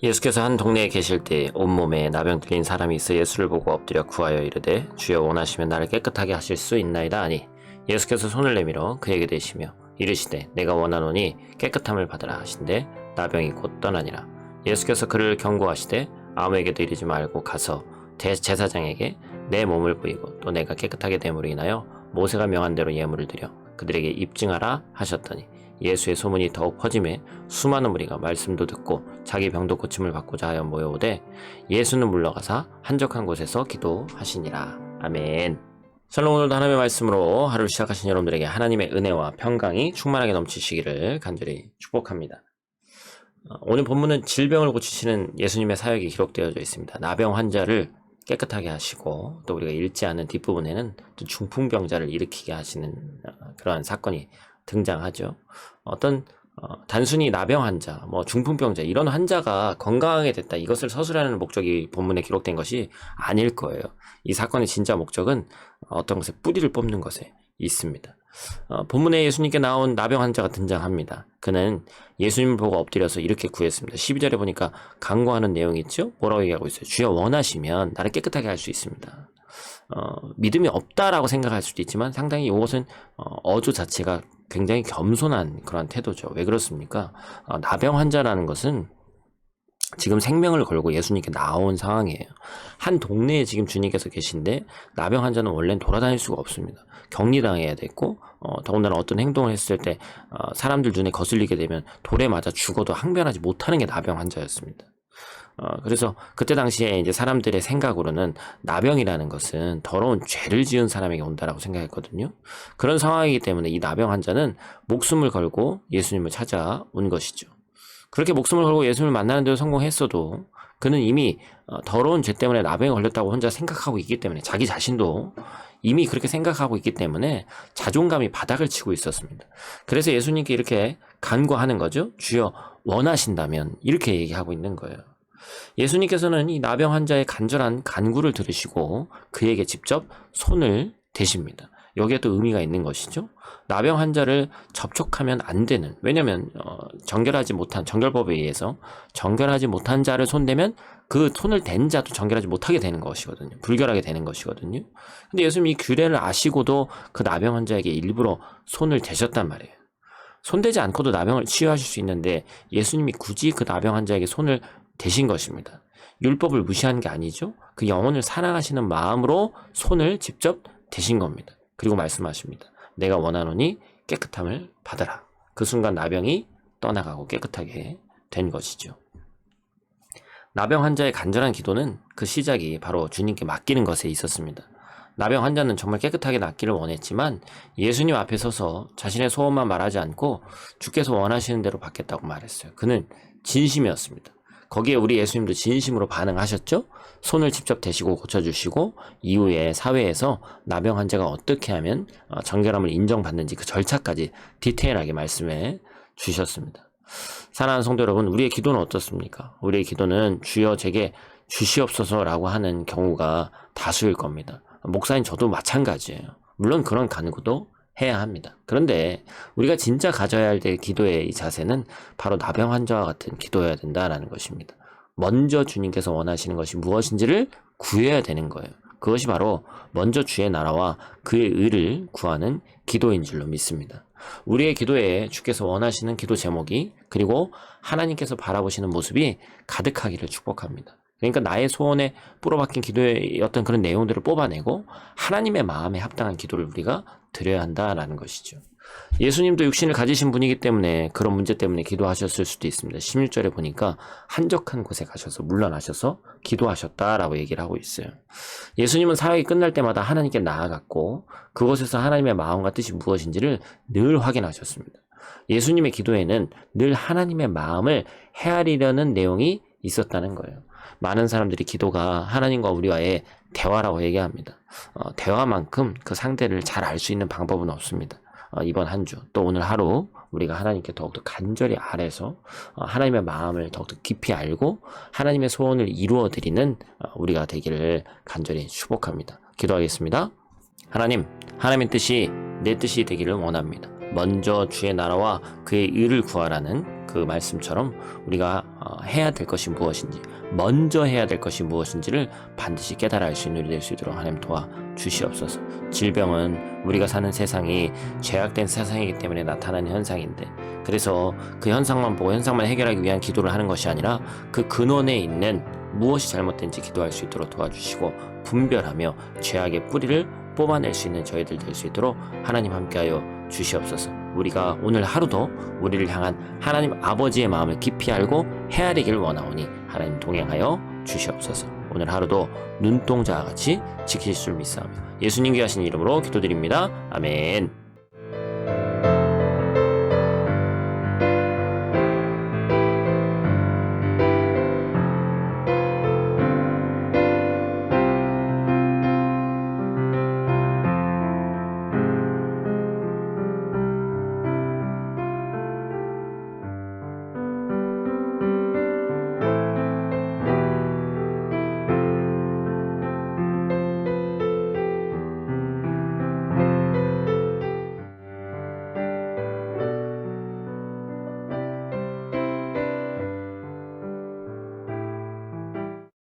예수께서 한 동네에 계실 때 온몸에 나병 들린 사람이 있어 예수를 보고 엎드려 구하여 이르되 주여 원하시면 나를 깨끗하게 하실 수 있나이다 하니 예수께서 손을 내밀어 그에게 대시며 이르시되 내가 원하노니 깨끗함을 받으라 하신대 나병이 곧 떠나니라. 예수께서 그를 경고하시되 아무에게도 이르지 말고 가서 제사장에게 내 몸을 보이고 또 내가 깨끗하게 됨으로 인하여 모세가 명한 대로 예물을 드려 그들에게 입증하라 하셨더니 예수의 소문이 더욱 퍼짐에 수많은 무리가 말씀도 듣고 자기 병도 고침을 받고자 하여 모여오되 예수는 물러가사 한적한 곳에서 기도하시니라. 아멘. 샬롬. 오늘도 하나님의 말씀으로 하루를 시작하신 여러분들에게 하나님의 은혜와 평강이 충만하게 넘치시기를 간절히 축복합니다. 오늘 본문은 질병을 고치시는 예수님의 사역이 기록되어져 있습니다. 나병 환자를 깨끗하게 하시고 또 우리가 읽지 않은 뒷부분에는 또 중풍병자를 일으키게 하시는 그러한 사건이 등장하죠. 단순히 나병 환자, 중풍병자 이런 환자가 건강하게 됐다 이것을 서술하는 목적이 본문에 기록된 것이 아닐 거예요. 이 사건의 진짜 목적은 어떤 것에 뿌리를 뽑는 것에 있습니다. 본문에 예수님께 나온 나병 환자가 등장합니다. 그는 예수님을 보고 엎드려서 이렇게 구했습니다. 12절에 보니까 간구하는 내용이 있죠. 뭐라고 얘기하고 있어요? 주여 원하시면 나를 깨끗하게 할 수 있습니다. 믿음이 없다라고 생각할 수도 있지만 상당히 이것은 어조 자체가 굉장히 겸손한 그런 태도죠. 왜 그렇습니까? 나병 환자라는 것은 지금 생명을 걸고 예수님께 나온 상황이에요. 한 동네에 지금 주님께서 계신데 나병 환자는 원래는 돌아다닐 수가 없습니다. 격리당해야 됐고 더군다나 어떤 행동을 했을 때 사람들 눈에 거슬리게 되면 돌에 맞아 죽어도 항변하지 못하는 게 나병 환자였습니다. 그래서 그때 당시에 이제 사람들의 생각으로는 나병이라는 것은 더러운 죄를 지은 사람에게 온다라고 생각했거든요. 그런 상황이기 때문에 이 나병 환자는 목숨을 걸고 예수님을 찾아온 것이죠. 그렇게 목숨을 걸고 예수님을 만나는 데도 성공했어도 그는 이미 더러운 죄 때문에 나병에 걸렸다고 혼자 생각하고 있기 때문에 자기 자신도 이미 그렇게 생각하고 있기 때문에 자존감이 바닥을 치고 있었습니다. 그래서 예수님께 이렇게 간구하는 거죠. 주여 원하신다면 이렇게 얘기하고 있는 거예요. 예수님께서는 이 나병 환자의 간절한 간구를 들으시고 그에게 직접 손을 대십니다. 여기에 또 의미가 있는 것이죠. 나병 환자를 접촉하면 안 되는, 왜냐면 정결하지 못한, 정결법에 의해서 정결하지 못한 자를 손대면 그 손을 댄 자도 정결하지 못하게 되는 것이거든요. 불결하게 되는 것이거든요. 근데 예수님이 이 규례를 아시고도 그 나병 환자에게 일부러 손을 대셨단 말이에요. 손대지 않고도 나병을 치유하실 수 있는데 예수님이 굳이 그 나병 환자에게 손을 대신 것입니다. 율법을 무시한 게 아니죠. 그 영혼을 사랑하시는 마음으로 손을 직접 대신 겁니다. 그리고 말씀하십니다. 내가 원하노니 깨끗함을 받아라. 그 순간 나병이 떠나가고 깨끗하게 된 것이죠. 나병 환자의 간절한 기도는 그 시작이 바로 주님께 맡기는 것에 있었습니다. 나병 환자는 정말 깨끗하게 낫기를 원했지만 예수님 앞에 서서 자신의 소원만 말하지 않고 주께서 원하시는 대로 받겠다고 말했어요. 그는 진심이었습니다. 거기에 우리 예수님도 진심으로 반응하셨죠? 손을 직접 대시고 고쳐주시고 이후에 사회에서 나병 환자가 어떻게 하면 정결함을 인정받는지 그 절차까지 디테일하게 말씀해 주셨습니다. 사랑하는 성도 여러분, 우리의 기도는 어떻습니까? 우리의 기도는 주여 제게 주시옵소서라고 하는 경우가 다수일 겁니다. 목사님 저도 마찬가지예요. 물론 그런 간구도 해야 합니다. 그런데 우리가 진짜 가져야 할 기도의 이 자세는 바로 나병 환자와 같은 기도여야 된다라는 것입니다. 먼저 주님께서 원하시는 것이 무엇인지를 구해야 되는 거예요. 그것이 바로 먼저 주의 나라와 그의 의를 구하는 기도인 줄로 믿습니다. 우리의 기도에 주께서 원하시는 기도 제목이 그리고 하나님께서 바라보시는 모습이 가득하기를 축복합니다. 그러니까 나의 소원에 뿌려박힌 기도의 어떤 그런 내용들을 뽑아내고 하나님의 마음에 합당한 기도를 우리가 드려야 한다라는 것이죠. 예수님도 육신을 가지신 분이기 때문에 그런 문제 때문에 기도하셨을 수도 있습니다. 16절에 보니까 한적한 곳에 가셔서 물러나셔서 기도하셨다라고 얘기를 하고 있어요. 예수님은 사역이 끝날 때마다 하나님께 나아갔고 그곳에서 하나님의 마음과 뜻이 무엇인지를 늘 확인하셨습니다. 예수님의 기도에는 늘 하나님의 마음을 헤아리려는 내용이 있었다는 거예요. 많은 사람들이 기도가 하나님과 우리와의 대화라고 얘기합니다. 대화만큼 그 상대를 잘 알 수 있는 방법은 없습니다. 이번 한 주, 또 오늘 하루 우리가 하나님께 더욱더 간절히 아뢰서 하나님의 마음을 더욱더 깊이 알고 하나님의 소원을 이루어드리는 우리가 되기를 간절히 축복합니다. 기도하겠습니다. 하나님, 하나님의 뜻이 내 뜻이 되기를 원합니다. 먼저 주의 나라와 그의 의를 구하라는 그 말씀처럼 우리가 해야 될 것이 무엇인지, 먼저 해야 될 것이 무엇인지를 반드시 깨달아 알 수 있는 우리 될 수 있도록 하나님 도와 주시옵소서. 질병은 우리가 사는 세상이 죄악된 세상이기 때문에 나타나는 현상인데, 그래서 그 현상만 보고 현상만 해결하기 위한 기도를 하는 것이 아니라 그 근원에 있는 무엇이 잘못된지 기도할 수 있도록 도와주시고, 분별하며 죄악의 뿌리를 뽑아낼 수 있는 저희들 될 수 있도록 하나님 함께하여 주시옵소서. 우리가 오늘 하루도 우리를 향한 하나님 아버지의 마음을 깊이 알고 헤아리길 원하오니 하나님 동행하여 주시옵소서. 오늘 하루도 눈동자와 같이 지키실 줄 믿사오며 예수님 귀하신 이름으로 기도드립니다. 아멘.